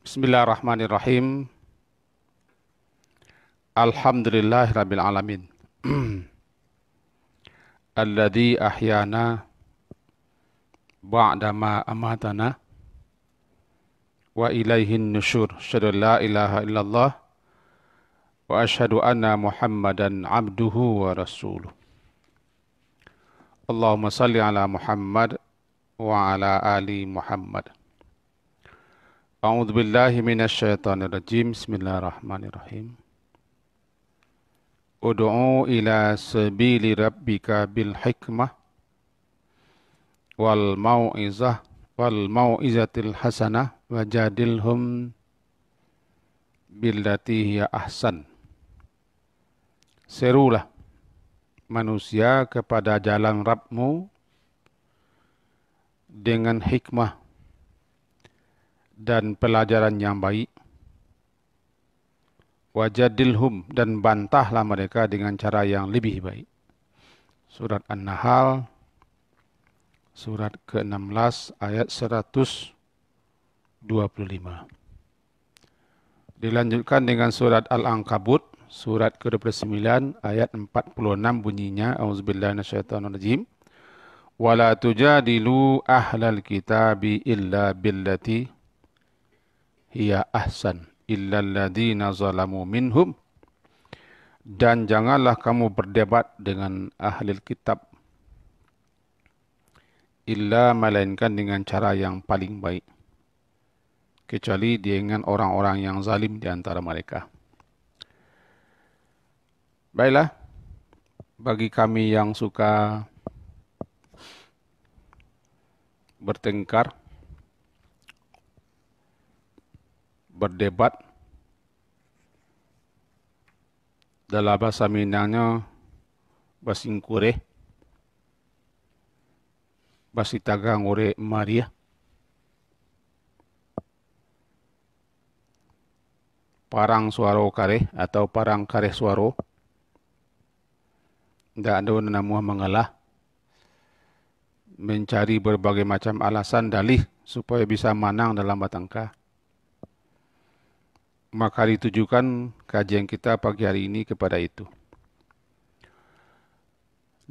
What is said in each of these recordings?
Bismillahirrahmanirrahim. Alhamdulillahirabbil alamin. Alladzi ahyana ba'dama amatana wa ilaihin nusyur. Asyhadu an la ilaha illallah wa asyhadu anna Muhammadan abduhu wa rasuluh. Allahumma salli ala Muhammad wa ala ali Muhammad. A'udzu billahi minasyaitonir rajim. Bismillahirrahmanirrahim. Ud'u ila sabili rabbika bil hikmah wal mau'izatil hasanah wajadilhum billati hiya ahsan. Serulah manusia kepada jalan Rabbmu dengan hikmah dan pelajaran yang baik. Wajadilhum, dan bantahlah mereka dengan cara yang lebih baik. Surat An-Nahl, surat ke-16 ayat 125. Dilanjutkan dengan surat Al-Ankabut, surat ke-29 ayat 46 bunyinya, auzubillahi minasyaitonirrajim. Wala tujadilu ahlal kitabi illa billati hiya ahsan illal ladzina zalamu minhum, dan janganlah kamu berdebat dengan ahli kitab illa melainkan dengan cara yang paling baik, kecuali dengan orang-orang yang zalim di antara mereka. Baiklah, bagi kami yang suka bertengkar, berdebat, dalam bahasa Minangnya basingkure, basitagang ore Maria. Parang suaro kare atau parang kare suaro. Tidak ada namuah mengalah, mencari berbagai macam alasan dalih supaya bisa menang dalam batangka. Maka ditujukan kajian kita pagi hari ini kepada itu.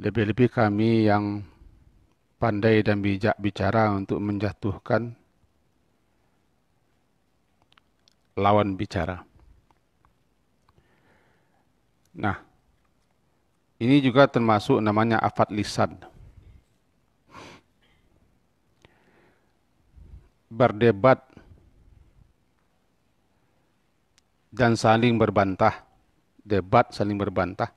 Lebih-lebih kami yang pandai dan bijak bicara untuk menjatuhkan lawan bicara. Nah, ini juga termasuk namanya afat lisan. Berdebat dan saling berbantah, debat saling berbantah,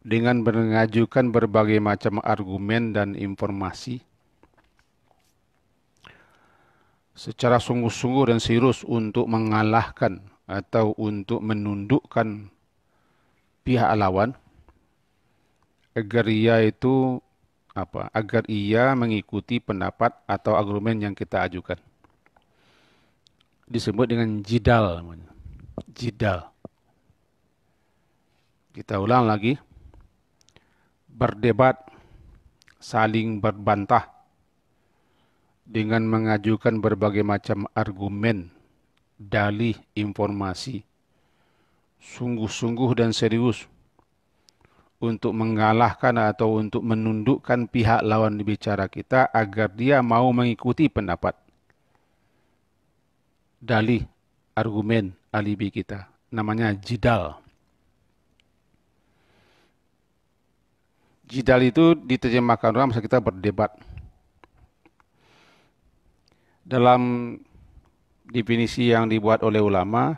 dengan mengajukan berbagai macam argumen dan informasi secara sungguh-sungguh dan serius untuk mengalahkan atau untuk menundukkan pihak lawan, agar ia mengikuti pendapat atau argumen yang kita ajukan. Disebut dengan jidal. Jidal. Kita ulang lagi. Berdebat, saling berbantah, dengan mengajukan berbagai macam argumen, dalih, informasi, sungguh-sungguh dan serius, untuk mengalahkan atau untuk menundukkan pihak lawan bicara kita agar dia mau mengikuti pendapat, dalih, argumen, alibi kita. Namanya jidal. Jidal itu diterjemahkan orang masa kita berdebat. Dalam definisi yang dibuat oleh ulama,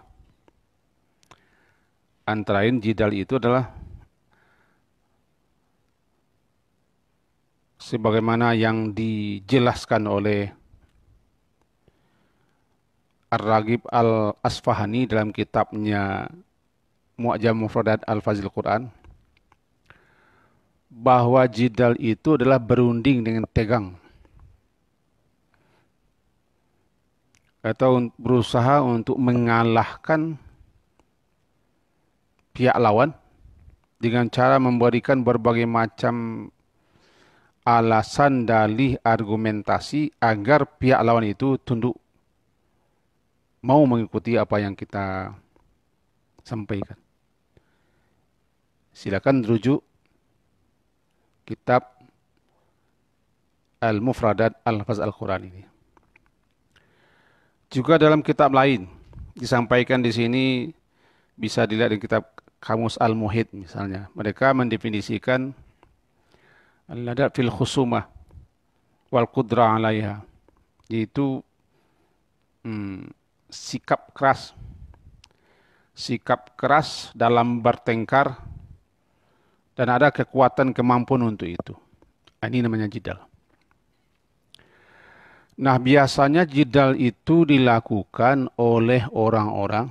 antara lain jidal itu adalah sebagaimana yang dijelaskan oleh Ar-Raghib Al-Asfahani dalam kitabnya Mu'jam Mufradat Al-Fazil Quran, bahwa jidal itu adalah berunding dengan tegang atau berusaha untuk mengalahkan pihak lawan dengan cara memberikan berbagai macam alasan, dalih, argumentasi agar pihak lawan itu tunduk, mau mengikuti apa yang kita sampaikan. Silakan rujuk kitab Al-Mufradat Al-Lafaz Al-Quran ini. Juga dalam kitab lain disampaikan di sini, bisa dilihat di kitab Kamus Al-Muhit misalnya. Mereka mendefinisikan al-adab fil khusumah wal qudra 'alaiha, yaitu sikap keras dalam bertengkar dan ada kekuatan kemampuan untuk itu. Ini namanya jidal. Nah, biasanya jidal itu dilakukan oleh orang-orang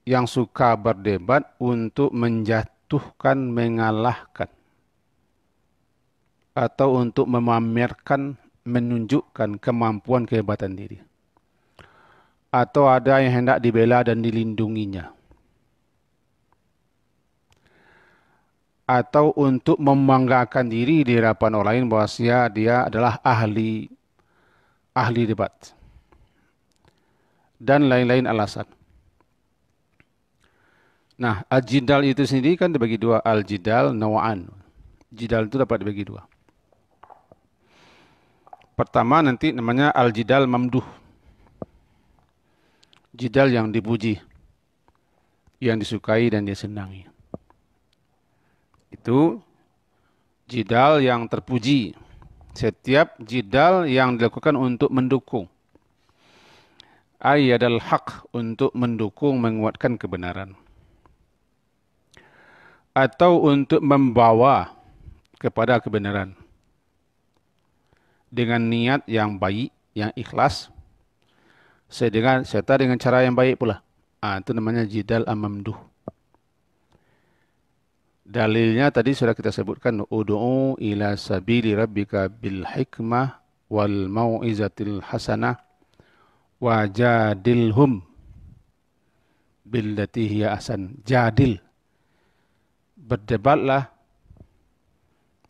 yang suka berdebat untuk menjatuhkan, mengalahkan, atau untuk memamerkan, menunjukkan kemampuan kehebatan diri. Atau ada yang hendak dibela dan dilindunginya. Atau untuk membanggakan diri di hadapan orang lain bahwa dia adalah ahli debat. Dan lain-lain alasan. Nah, al-jidal itu sendiri kan dibagi dua. Al-jidal nawa'an. Jidal itu dapat dibagi dua. Pertama nanti namanya al-jidal mamduh. Jidal yang dipuji, yang disukai dan disenangi. Itu jidal yang terpuji. Setiap jidal yang dilakukan untuk mendukung. Ayyadal haq, untuk mendukung, menguatkan kebenaran. Atau untuk membawa kepada kebenaran. Dengan niat yang baik, yang ikhlas. Serta dengan cara yang baik pula. Itu namanya jidal amamduh. Dalilnya tadi sudah kita sebutkan, ud'u ila sabili rabbika bil hikmah wal mau'izatil hasanah wajadilhum billati hiya ahsan. Jadil, berdebatlah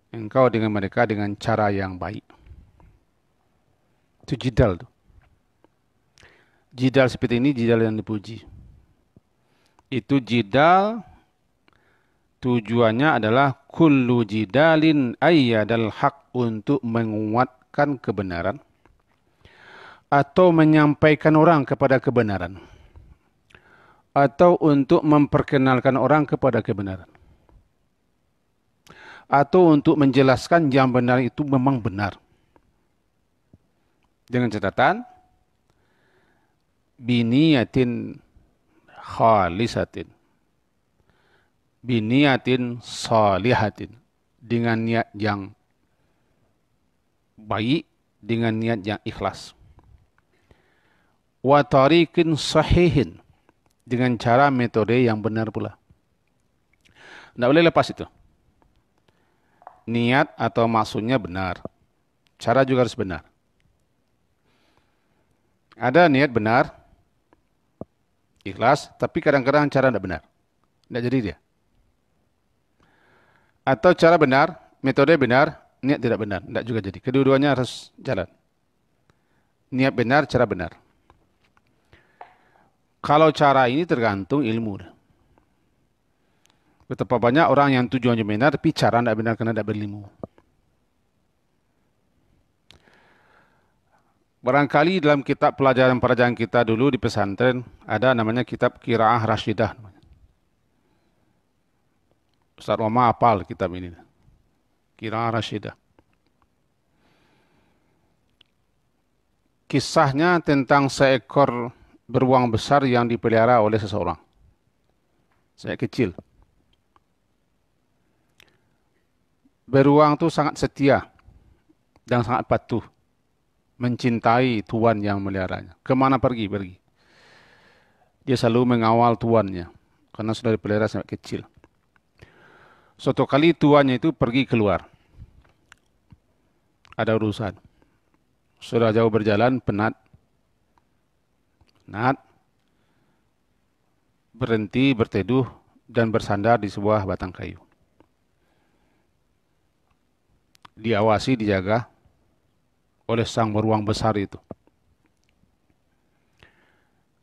engkau dengan mereka dengan cara yang baik. Itu jidal. Jidal seperti ini jidal yang dipuji. Itu jidal tujuannya adalah kullu jidalin ayyadal haq, untuk menguatkan kebenaran atau menyampaikan orang kepada kebenaran atau untuk memperkenalkan orang kepada kebenaran atau untuk menjelaskan yang benar itu memang benar. Dengan catatan biniyatin khalisatin, biniyatin salihatin, dengan niat yang baik, dengan niat yang ikhlas. Wa tariqin sahihin, dengan cara metode yang benar pula. Tidak boleh lepas itu. Niat atau maksudnya benar. Cara juga harus benar. Ada niat benar, ikhlas, tapi kadang-kadang cara tidak benar. Tidak jadi dia. Atau cara benar, metode benar, niat tidak benar. Tidak juga jadi. Kedua-duanya harus jalan. Niat benar, cara benar. Kalau cara ini tergantung ilmu. Betapa banyak orang yang tujuannya benar, tapi cara tidak benar karena tidak berilmu. Barangkali dalam kitab pelajaran kita dulu di pesantren, ada namanya kitab Qiraah Rasyidah. Ustaz Roma hafal kitab ini. Qiraah Rasyidah. Kisahnya tentang seekor beruang besar yang dipelihara oleh seseorang. Sejak kecil. Beruang itu sangat setia dan sangat patuh. Mencintai tuan yang meliharanya. Kemana pergi? Dia selalu mengawal tuannya. Karena sudah dipelihara sejak kecil. Suatu kali tuannya itu pergi keluar. Ada urusan. Sudah jauh berjalan, penat. penat, berhenti, berteduh, dan bersandar di sebuah batang kayu. Diawasi, dijaga oleh sang beruang besar itu.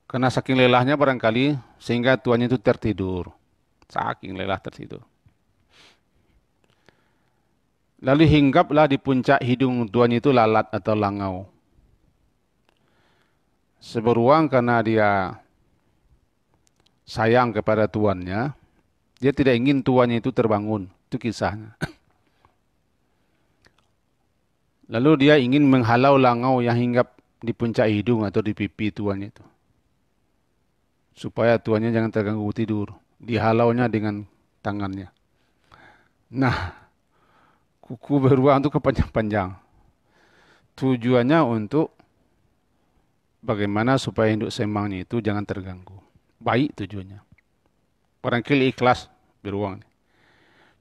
Karena saking lelahnya barangkali, sehingga tuannya itu tertidur. Saking lelah tertidur. Lalu hinggaplah di puncak hidung tuannya itu lalat atau langau. Seberuang karena dia sayang kepada tuannya, dia tidak ingin tuannya itu terbangun. Itu kisahnya. Lalu dia ingin menghalau langau yang hinggap di puncak hidung atau di pipi tuannya itu. Supaya tuannya jangan terganggu tidur. Dihalaunya dengan tangannya. Nah, kuku beruang itu kepanjang-panjang. Tujuannya untuk bagaimana supaya induk semangnya itu jangan terganggu. Baik tujuannya. Barangkali ikhlas beruang.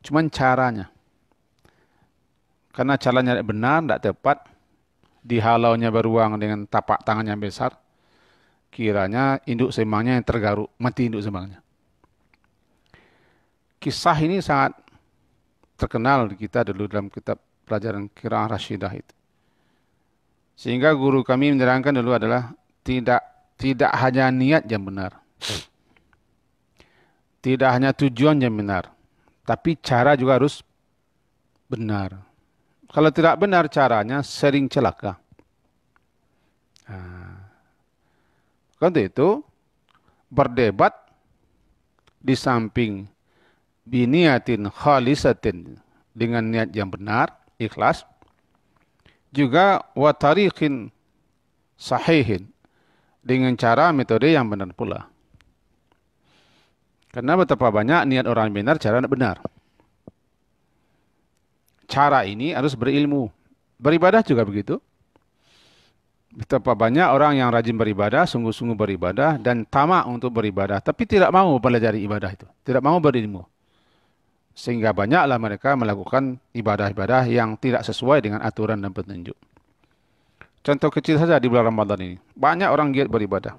Cuman caranya. Karena caranya tidak benar, tidak tepat. Dihalaunya beruang dengan tapak tangannya besar. Kiranya induk semangnya yang tergaruk. Mati induk semangnya. Kisah ini sangat terkenal di kita dulu dalam kitab pelajaran Qiraah Rasyidah itu. Sehingga guru kami menerangkan dulu adalah tidak hanya niat yang benar. Tidak hanya tujuan yang benar. Tapi cara juga harus benar. Kalau tidak benar caranya sering celaka. Untuk itu berdebat di samping biniatin khalisatin dengan niat yang benar, ikhlas, juga wa tariqin sahihin dengan cara metode yang benar pula. Karena betapa banyak niat orang benar, cara tidak benar. Cara ini harus berilmu. Beribadah juga begitu. Betapa banyak orang yang rajin beribadah, sungguh-sungguh beribadah, dan tamak untuk beribadah, tapi tidak mau belajar ibadah itu. Tidak mau berilmu. Sehingga banyaklah mereka melakukan ibadah-ibadah yang tidak sesuai dengan aturan dan petunjuk. Contoh kecil saja di bulan Ramadan ini. Banyak orang giat beribadah.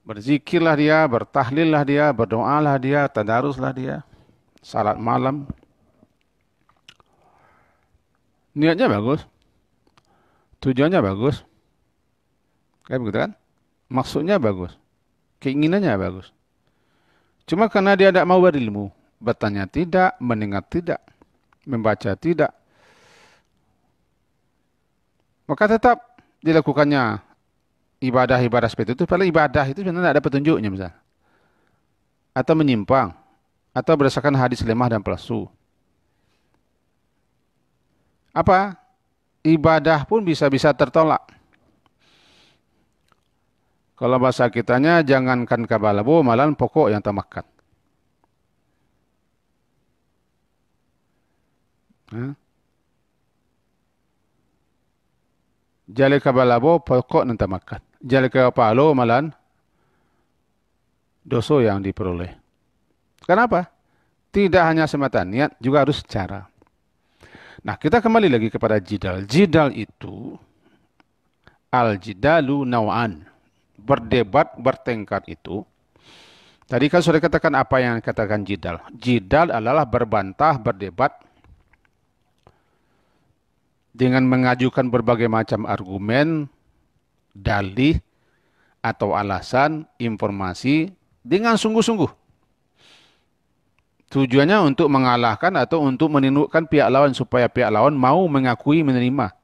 Berzikirlah dia, bertahlillah dia, berdoalah dia, tadaruslah dia, salat malam. Niatnya bagus. Tujuannya bagus. Kayak begitu kan? Maksudnya bagus. Keinginannya bagus. Cuma karena dia tidak mau berilmu. Bertanya tidak, mendengar tidak, membaca tidak. Maka tetap dilakukannya ibadah-ibadah seperti itu. Padahal ibadah itu sebenarnya tidak ada petunjuknya misalnya. Atau menyimpang. Atau berdasarkan hadis lemah dan palsu. Apa? Ibadah pun bisa-bisa tertolak. Kalau bahasa kitanya, jangankan kabalabo, malahan pokok yang tamakan. Jale kabalabo, pokok yang tamakan. Jale kabalo, malahan dosa yang diperoleh. Kenapa? Tidak hanya semata niat, juga harus cara. Nah, kita kembali lagi kepada jidal. Jidal itu, al-jidalu naw'an. Berdebat, bertengkar itu. Tadi kan sudah katakan apa yang katakan jidal. Jidal adalah berbantah, berdebat, dengan mengajukan berbagai macam argumen, dalih, atau alasan, informasi, dengan sungguh-sungguh. Tujuannya untuk mengalahkan atau untuk menundukkan pihak lawan supaya pihak lawan mau mengakui menerima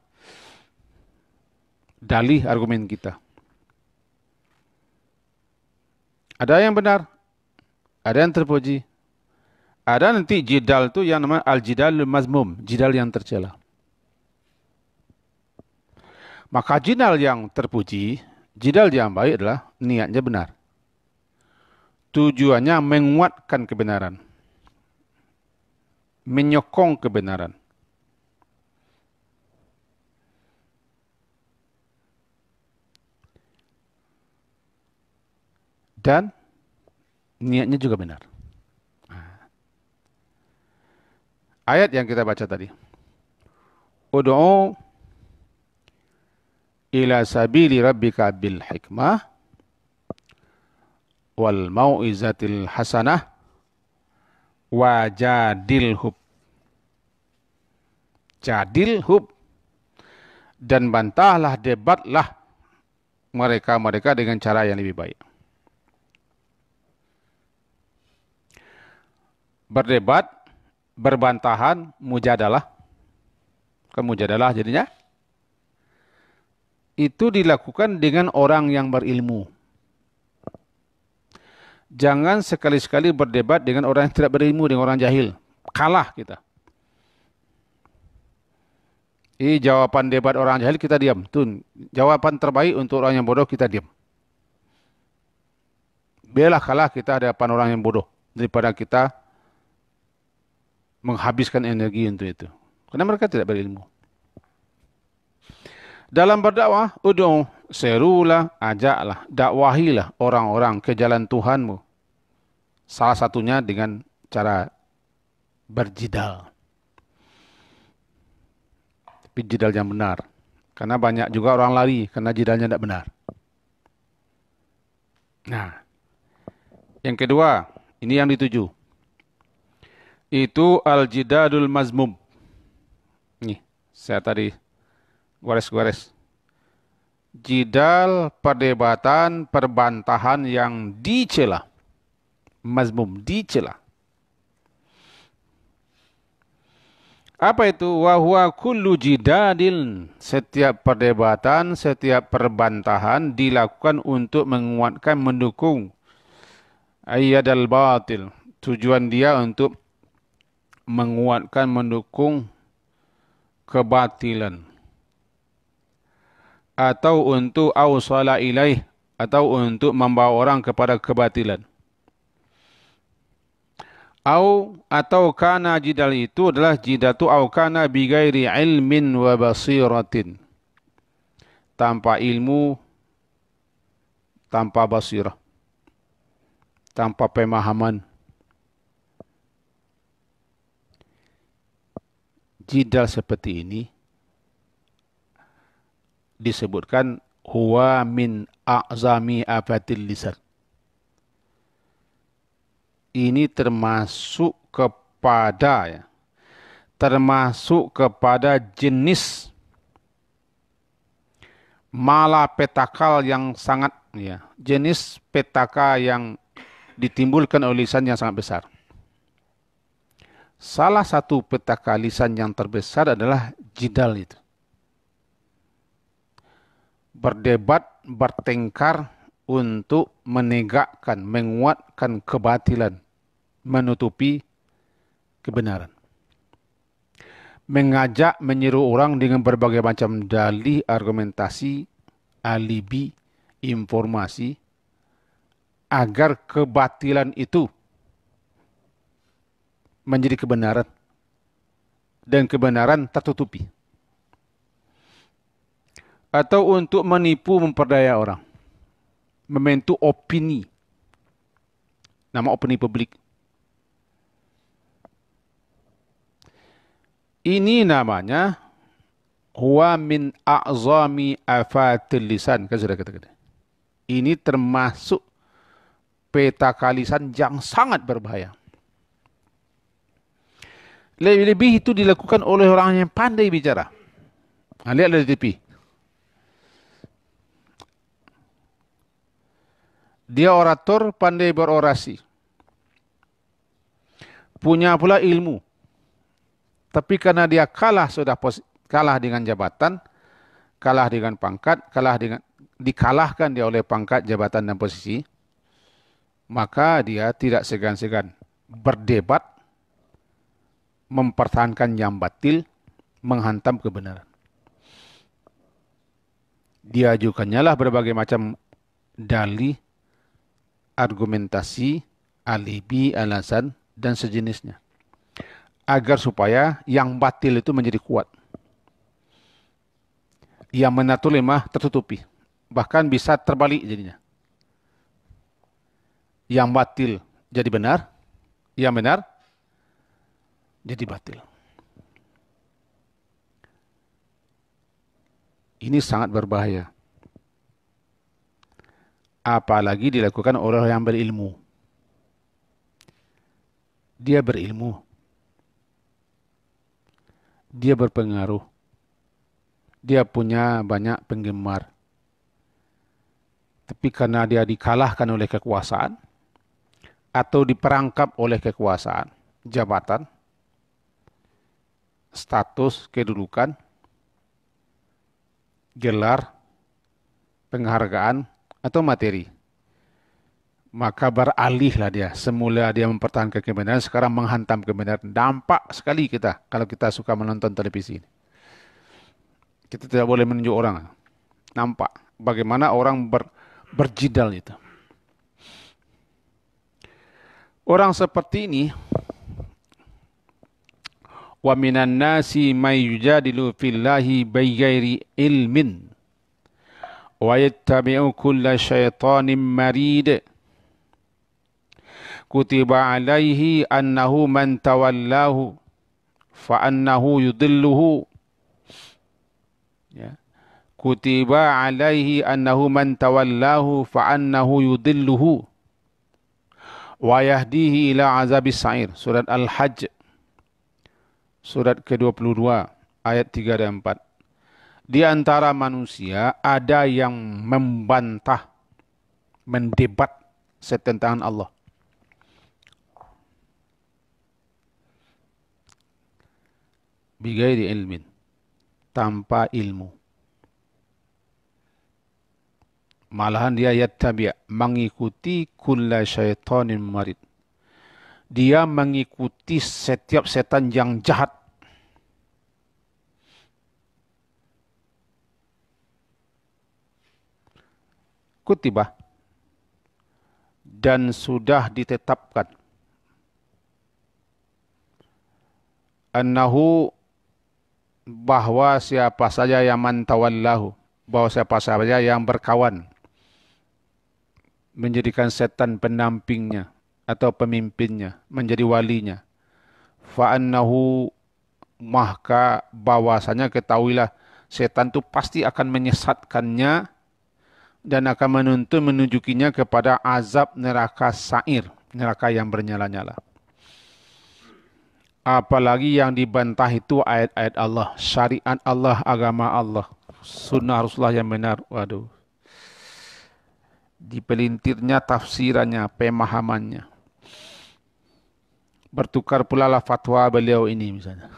dalih argumen kita. Ada yang benar, ada yang terpuji. Ada nanti jidal itu yang namanya al-jidal mazmum, jidal yang tercela. Maka jidal yang terpuji, jidal yang baik adalah niatnya benar. Tujuannya menguatkan kebenaran. Menyokong kebenaran. Dan niatnya juga benar. Ayat yang kita baca tadi. Ud'u ila sabili rabbika bil hikmah wal mau'izatil hasanah wajadilhum. Jadilhum. Dan bantahlah, debatlah mereka dengan cara yang lebih baik. Berdebat, berbantahan, mujadalah. Kan mujadalah jadinya. Itu dilakukan dengan orang yang berilmu. Jangan sekali-sekali berdebat dengan orang yang tidak berilmu, dengan orang jahil. Kalah kita. Jawaban debat orang jahil kita diam. Tuh, jawaban terbaik untuk orang yang bodoh kita diam. Biarlah kalah kita hadapan orang yang bodoh daripada kita menghabiskan energi untuk itu. Karena mereka tidak berilmu. Dalam berdakwah, ud'u, serulah, ajaklah, dakwahilah orang-orang ke jalan Tuhanmu. Salah satunya dengan cara berjidal. Tapi jidal yang benar. Karena banyak juga orang lari karena jidalnya tidak benar. Nah, yang kedua, ini yang dituju. Itu al-jidadul mazmum. Nih, saya tadi gores-gores. Jidal, perdebatan, perbantahan yang dicela. Mazmum, dicela. Apa itu? Wa huwa kullu jidadil. Setiap perdebatan, setiap perbantahan dilakukan untuk menguatkan, mendukung ayyadal batil. Tujuan dia untuk menguatkan, mendukung kebatilan. Atau untuk awsala ilaih. Atau untuk membawa orang kepada kebatilan. Atau kana jidal itu adalah jidatu au kana bigairi ilmin wa basiratin. Tanpa ilmu, tanpa basirah, tanpa pemahaman. Jidal seperti ini disebutkan huwa min a'zami afatil lisan. Ini termasuk kepada jenis malapetakal yang sangat jenis petaka yang ditimbulkan oleh lisan yang sangat besar. Salah satu petaka lisan yang terbesar adalah jidal itu. Berdebat, bertengkar untuk menegakkan, menguatkan kebatilan, menutupi kebenaran. Mengajak, menyeru orang dengan berbagai macam dalih, argumentasi, alibi, informasi, agar kebatilan itu menjadi kebenaran. Dan kebenaran tertutupi. Atau untuk menipu, memperdaya orang. Membentuk opini. Nama opini publik. Ini namanya huwa min a'zami afatil lisan. Kan sudah kata-kata. Ini termasuk petaka lisan yang sangat berbahaya. Lebih-lebih itu dilakukan oleh orang yang pandai bicara. Nah, lihatlah di TV. Dia orator, pandai berorasi. Punya pula ilmu. Tapi karena dia kalah dengan jabatan, kalah dengan pangkat, dikalahkan dia oleh pangkat, jabatan dan posisi, maka dia tidak segan-segan berdebat, mempertahankan yang batil, menghantam kebenaran. Diajukannya lah berbagai macam dalih, argumentasi, alibi, alasan, dan sejenisnya. Agar supaya yang batil itu menjadi kuat. Yang benar itu lemah, tertutupi. Bahkan bisa terbalik jadinya. Yang batil jadi benar, yang benar jadi batil. Ini sangat berbahaya. Apalagi dilakukan oleh orang yang berilmu. Dia berilmu. Dia berpengaruh. Dia punya banyak penggemar. Tapi karena dia dikalahkan oleh kekuasaan, atau diperangkap oleh kekuasaan, jabatan, status, kedudukan, gelar, penghargaan, atau materi, maka beralihlah dia. Semula dia mempertahankan kebenaran, sekarang menghantam kebenaran. Dampak sekali kita kalau kita suka menonton televisi. Kita tidak boleh menunjuk orang. Nampak bagaimana orang berjidal itu. Orang seperti ini, wa minan nasi may yujadilu fillahi bighairi ilmin wa yattabi'u kulla syaitanin marid. Kutiba alaihi annahu man tawallahu fa annahu yudilluhu. Ya. Kutiba alaihi annahu man tawallahu fa annahu yudilluhu wa yahdihi ila azabis sa'ir. Surat Al-Hajj, surat ke-22, ayat 3 dan 4. Di antara manusia ada yang membantah, mendebat tentang Allah. Bighairi ilmin, tanpa ilmu. Malahan dia yattabi', mengikuti kulla syaitanin marid. Dia mengikuti setiap setan yang jahat. Kutiba, dan sudah ditetapkan, annahu, bahwa siapa saja yang mantawallahu, bahwa siapa saja yang berkawan, menjadikan setan pendampingnya atau pemimpinnya, menjadi walinya, fa'annahu, maka bahwasanya ketahuilah setan itu pasti akan menyesatkannya dan akan menuntun menunjukinya kepada azab neraka sa'ir, neraka yang bernyala-nyala. Apalagi yang dibantah itu ayat-ayat Allah, syariat Allah, agama Allah, sunnah Rasulullah yang benar. Waduh. Dipelintirnya tafsirannya, pemahamannya. Bertukar pula lah fatwa beliau ini misalnya.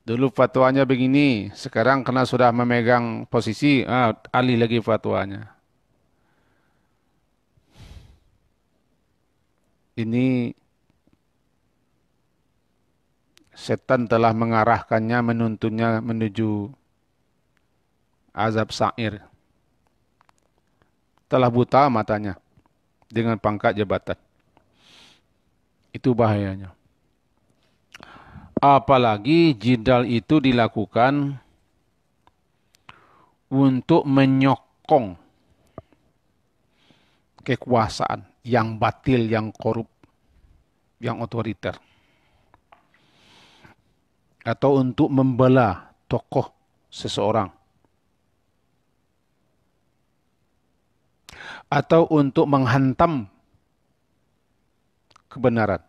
Dulu fatwanya begini, sekarang karena sudah memegang posisi, alih lagi fatwanya. Ini setan telah mengarahkannya, menuntunnya menuju azab sa'ir. Telah buta matanya dengan pangkat jabatan. Itu bahayanya. Apalagi jidal itu dilakukan untuk menyokong kekuasaan yang batil, yang korup, yang otoriter. Atau untuk membela tokoh seseorang. Atau untuk menghantam kebenaran.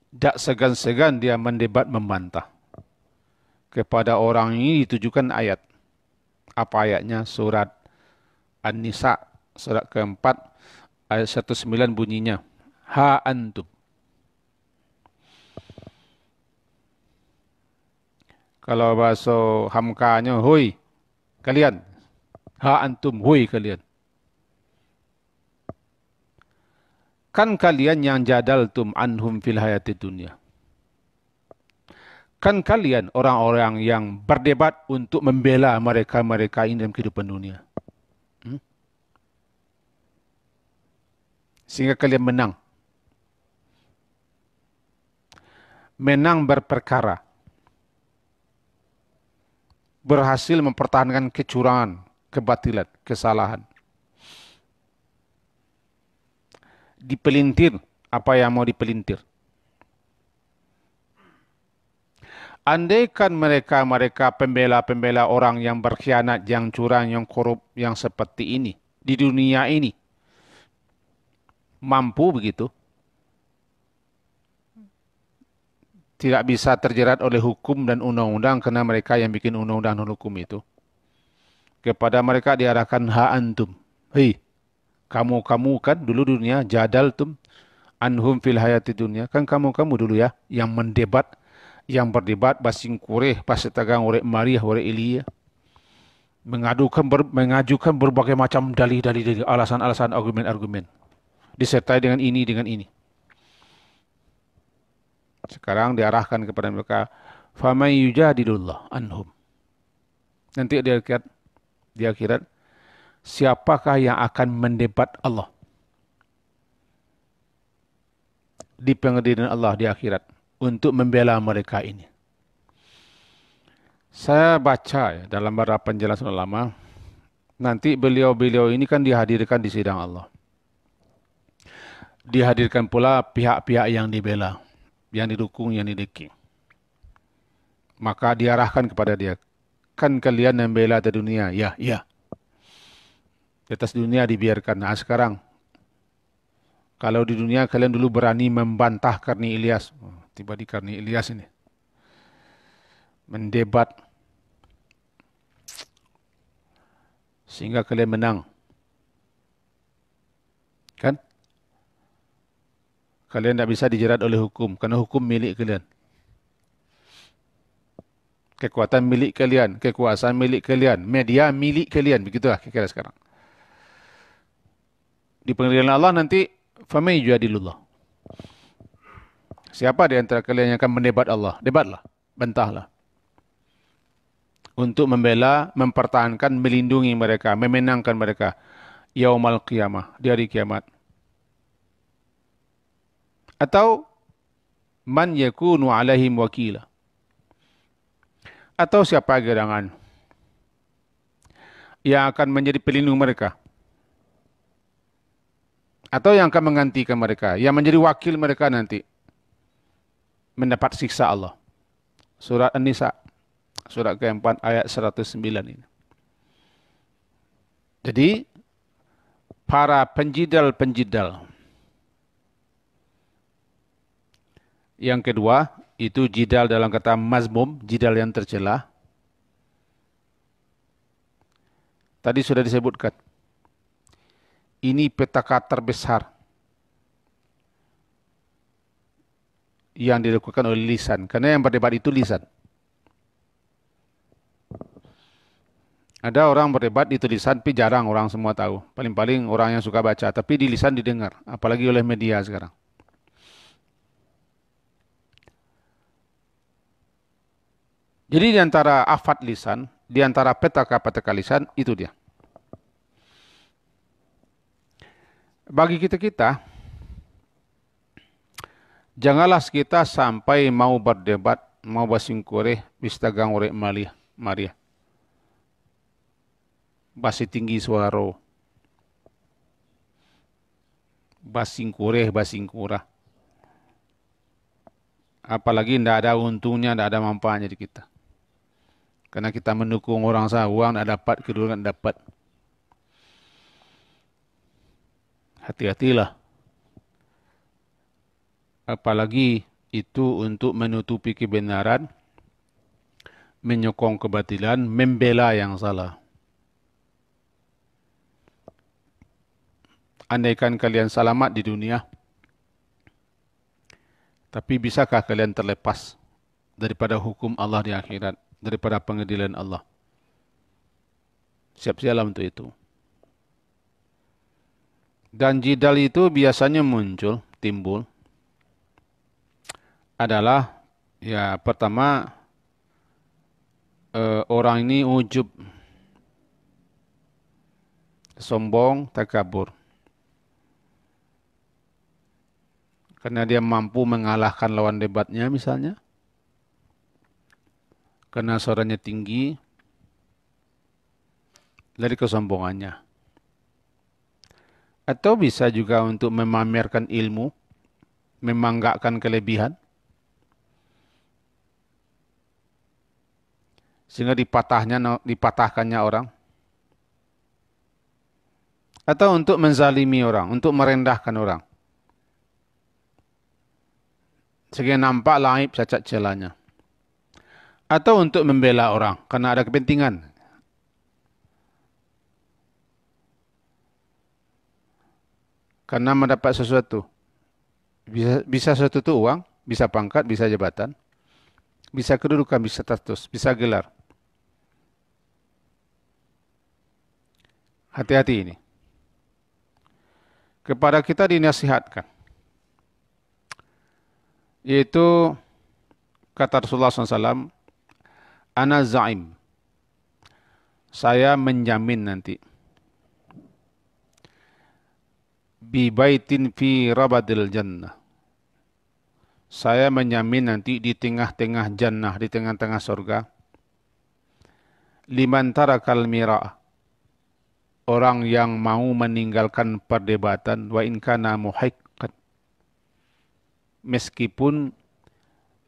Tak segan-segan dia mendebat, membantah. Kepada orang ini ditujukan ayat. Apa ayatnya? Surat An-Nisa, surat keempat, ayat 19 bunyinya. Ha antum. Kalau bahasa Hamkanya, hoi, kalian. Ha antum, hoi kalian. Kan kalian yang jadaltum anhum fil hayati dunia. Kan kalian orang-orang yang berdebat untuk membela mereka-mereka ini dalam kehidupan dunia. Sehingga kalian menang. Menang berperkara. Berhasil mempertahankan kecurangan, kebatilan, kesalahan. Dipelintir apa yang mau dipelintir. Andaikan mereka pembela-pembela orang yang berkhianat, yang curang, yang korup, yang seperti ini di dunia ini mampu begitu, tidak bisa terjerat oleh hukum dan undang-undang karena mereka yang bikin undang-undang dan hukum itu. Kepada mereka diarahkan ha antum. Hei, kamu-kamu kan dulu dunia jadal tum anhum fil hayati dunia. Kan kamu-kamu dulu ya yang mendebat, yang berdebat basing kureh pas tagang oleh Maria oleh Elia. Mengajukan berbagai macam dalih-dalih, alasan-alasan, argumen-argumen. Disertai dengan ini, dengan ini. Sekarang diarahkan kepada mereka, faman yujadilullah anhum. Nanti di akhirat, siapakah yang akan mendebat Allah di pengadilan Allah di akhirat untuk membela mereka ini? Saya baca ya, dalam beberapa penjelasan ulama, nanti beliau-beliau ini kan dihadirkan di sidang Allah. Dihadirkan pula pihak-pihak yang dibela, yang didukung, yang didekik. Maka diarahkan kepada dia, kan kalian membela di dunia? Ya, ya. Di atas dunia dibiarkan. Nah sekarang, kalau di dunia kalian dulu berani membantah Karni Ilyas. Tiba di Karni Ilyas ini. Mendebat. Sehingga kalian menang. Kan? Kalian tidak bisa dijerat oleh hukum. Karena hukum milik kalian. Kekuatan milik kalian. Kekuasaan milik kalian. Media milik kalian. Begitulah kira-kira sekarang. Di pengadilan Allah nanti faman yujadilullah. Siapa di antara kalian yang akan mendebat Allah? Debatlah, bantahlah. Untuk membela, mempertahankan, melindungi mereka, memenangkan mereka. Yaumal qiyamah, di hari kiamat. Atau man yakunu alaihim wakila. Atau siapa gerangan yang akan menjadi pelindung mereka. Atau yang akan menggantikan mereka, yang menjadi wakil mereka nanti mendapat siksa Allah. Surat An-Nisa, surat keempat ayat 109 ini. Jadi, para penjidal-penjidal. Yang kedua, itu jidal dalam kata mazmum, jidal yang tercela. Tadi sudah disebutkan. Ini petaka terbesar yang dilakukan oleh lisan. Karena yang berdebat itu lisan. Ada orang berdebat di tulisan, tapi jarang orang semua tahu. Paling-paling orang yang suka baca, tapi di lisan didengar. Apalagi oleh media sekarang. Jadi di antara afat lisan, di antara petaka-petaka lisan, itu dia. Bagi kita-kita, janganlah kita sampai mau berdebat, mau basingkore, bistagang ore Maria. Basi tinggi suara. Basingkore, basingkura. Apalagi tidak ada untungnya, tidak ada manfaatnya di kita. Karena kita mendukung orang sawang, tidak dapat, kedua tidak dapat. Hati-hatilah. Apalagi itu untuk menutupi kebenaran, menyokong kebatilan, membela yang salah. Andaikan kalian selamat di dunia, tapi bisakah kalian terlepas daripada hukum Allah di akhirat, daripada pengadilan Allah? Siap-siaplah untuk itu. Dan jidal itu biasanya timbul adalah ya pertama orang ini ujub, sombong, takabur. Karena dia mampu mengalahkan lawan debatnya misalnya. Karena suaranya tinggi dari kesombongannya. Atau bisa juga untuk memamerkan ilmu, membanggakan kelebihan. sehingga dipatahkannya orang, atau untuk menzalimi orang, untuk merendahkan orang, sehingga nampak laib cacat celanya, atau untuk membela orang karena ada kepentingan. Karena mendapat sesuatu. Bisa sesuatu itu uang, bisa pangkat, bisa jabatan, bisa kedudukan, bisa status, bisa gelar. Hati-hati ini. Kepada kita dinasihatkan. Yaitu kata Rasulullah SAW, Ana za'im. Saya menjamin nanti. Bi baitin fi rabadil jannah. Saya menjamin nanti di tengah-tengah jannah, di tengah-tengah surga. Liman tarakal mira'a. Orang yang mau meninggalkan perdebatan, wa in kana muhiqqan. Meskipun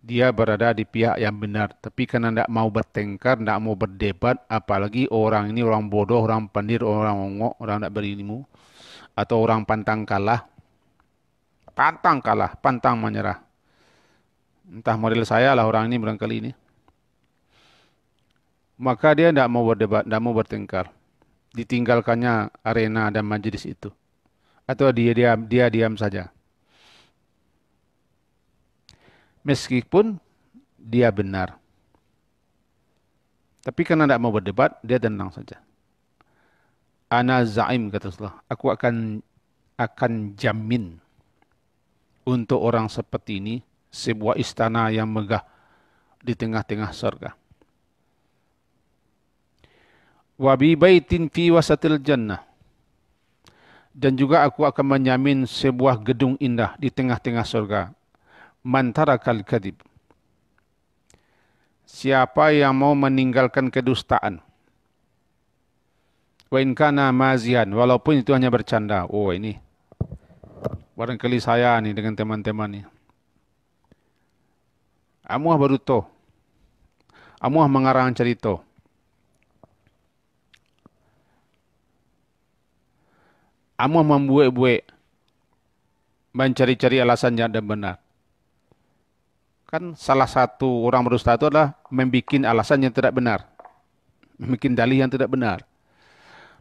dia berada di pihak yang benar, tapi karena tidak mau bertengkar, tidak mau berdebat, apalagi orang ini orang bodoh, orang pandir, orang ongok, orang tidak berilmu, atau orang pantang kalah, pantang menyerah. Entah model saya lah orang ini barangkali ini. Maka dia tidak mau berdebat, tidak mau bertengkar. Ditinggalkannya arena dan majelis itu. Atau dia diam saja. Meskipun dia benar. Tapi karena tidak mau berdebat, dia tenang saja. Ana za'im, kata Rasulullah. Aku akan jamin untuk orang seperti ini sebuah istana yang megah di tengah-tengah surga. Wa bi baitin fi wasatil jannah. Dan juga aku akan menjamin sebuah gedung indah di tengah-tengah surga. Man tarakal kadhib. Siapa yang mau meninggalkan kedustaan. Wa in kana mazian, walaupun itu hanya bercanda. Oh ini barangkali saya nih dengan teman-teman nih. Amuah baruto. Amuah mengarang cerita. Amuah membuat-buat. Mencari-cari alasan yang ada benar. Kan salah satu orang berdusta itu adalah membuat alasan yang tidak benar. Membuat dalih yang tidak benar.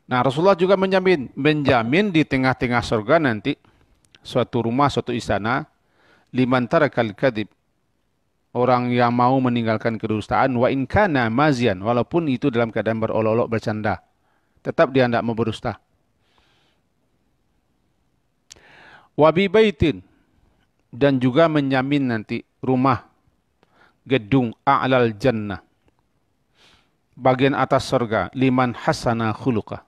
Nah, Rasulullah juga menjamin di tengah-tengah surga nanti suatu rumah, suatu istana, liman tarakal kadhib. Orang yang mau meninggalkan kedustaan, wa in kana mazian, walaupun itu dalam keadaan berolok-olok bercanda. Tetap dia tidak mau berdusta. Wa bi baitin, dan juga menjamin nanti rumah, gedung a'lal jannah. Bagian atas surga, liman hasana khuluqah.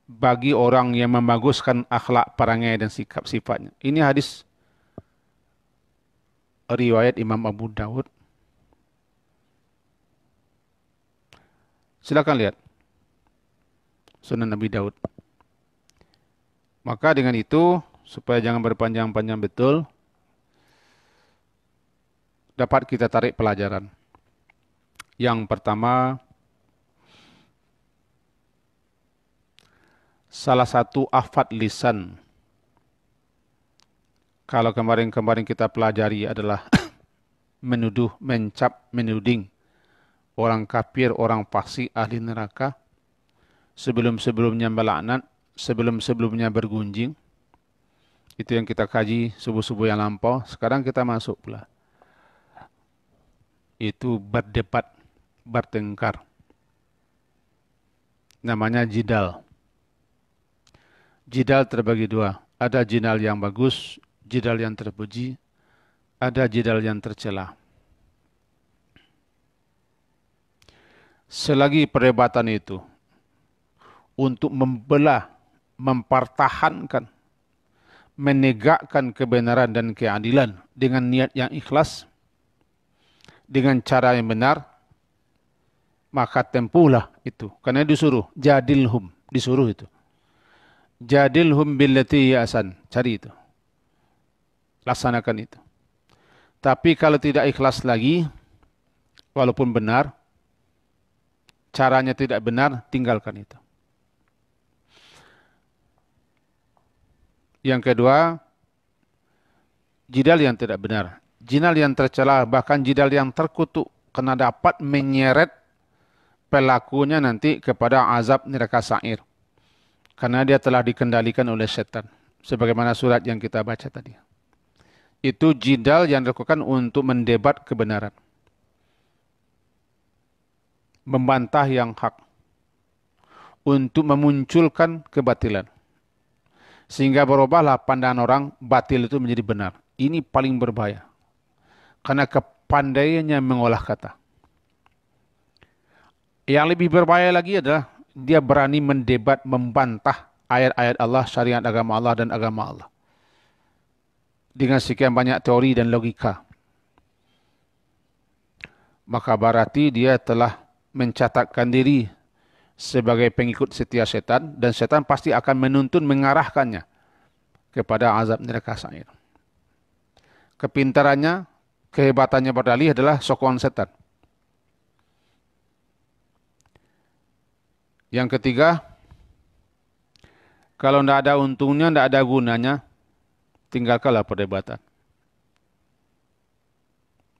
Bagi orang yang membaguskan akhlak perangai dan sikap sifatnya. Ini hadis riwayat Imam Abu Dawud. Silakan lihat Sunan Nabi Daud. Maka dengan itu, supaya jangan berpanjang-panjang betul, dapat kita tarik pelajaran. Yang pertama, salah satu afat lisan, kalau kemarin-kemarin kita pelajari adalah menuduh, mencap, menuding orang kafir, orang fasik, ahli neraka, sebelum-sebelumnya melaknat, sebelum-sebelumnya bergunjing. Itu yang kita kaji subuh-subuh yang lampau. Sekarang kita masuk pula. Itu berdebat, bertengkar. Namanya jidal. Jidal terbagi dua. Ada jidal yang bagus, jidal yang terpuji, ada jidal yang tercela. Selagi perdebatan itu untuk membelah, mempertahankan, menegakkan kebenaran dan keadilan dengan niat yang ikhlas, dengan cara yang benar, maka tempuhlah itu. Karena disuruh, jadilhum, disuruh itu. Jadilhum billati yasan, cari itu. Laksanakan itu. Tapi kalau tidak ikhlas lagi, walaupun benar, caranya tidak benar, tinggalkan itu. Yang kedua, jidal yang tidak benar. Jidal yang tercela, bahkan jidal yang terkutuk, karena dapat menyeret pelakunya nanti kepada azab neraka sa'ir. Karena dia telah dikendalikan oleh setan. Sebagaimana surat yang kita baca tadi. Itu jidal yang dilakukan untuk mendebat kebenaran. Membantah yang hak. Untuk memunculkan kebatilan. Sehingga berubahlah pandangan orang, batil itu menjadi benar. Ini paling berbahaya. Karena kepandaiannya mengolah kata. Yang lebih berbahaya lagi adalah dia berani mendebat, membantah ayat-ayat Allah, syariat agama Allah dan agama Allah. Dengan sekian banyak teori dan logika. Maka berarti dia telah mencatatkan diri sebagai pengikut setia setan, dan setan pasti akan menuntun, mengarahkannya kepada azab neraka sa'ir. Kepintarannya, kehebatannya berdalih adalah sokongan setan. Yang ketiga, kalau tidak ada untungnya, tidak ada gunanya, tinggalkanlah perdebatan.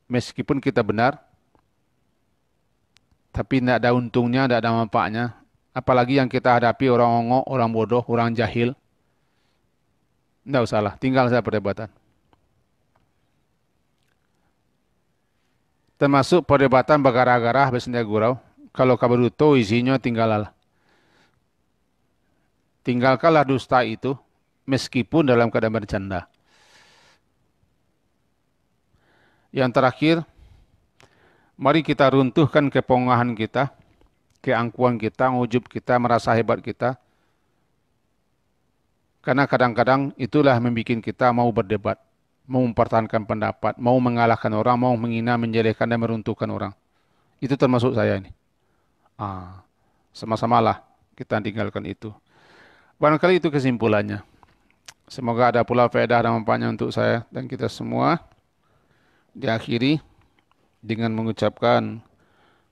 Meskipun kita benar, tapi tidak ada untungnya, tidak ada manfaatnya. Apalagi yang kita hadapi orang ongok, orang bodoh, orang jahil. Tidak usahlah, tinggal saja perdebatan. Termasuk perdebatan bagara-gara, besarnya gurau. Kalau kabar itu isinya tinggallah. Tinggalkanlah dusta itu, meskipun dalam keadaan bercanda. Yang terakhir, mari kita runtuhkan kepongahan kita, keangkuhan kita, ujub kita, merasa hebat kita. Karena kadang-kadang itulah membuat kita mau berdebat, mau mempertahankan pendapat, mau mengalahkan orang, mau menghina, menjelekkan dan meruntuhkan orang. Itu termasuk saya ini. Sama-samalah kita tinggalkan itu. Barangkali itu kesimpulannya. Semoga ada pula faedah dan manfaatnya untuk saya dan kita semua. Diakhiri dengan mengucapkan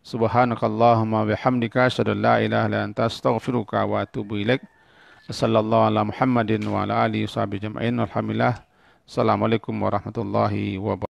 Subhanakallahumma bihamdika asyhadu an la ilaha illa anta astaghfiruka wa atubu ilaik. Sallallahu ala Muhammadin wa ala alihi washabihi jama'in. Alhamdulillah. Assalamualaikum warahmatullahi wabarakatuh.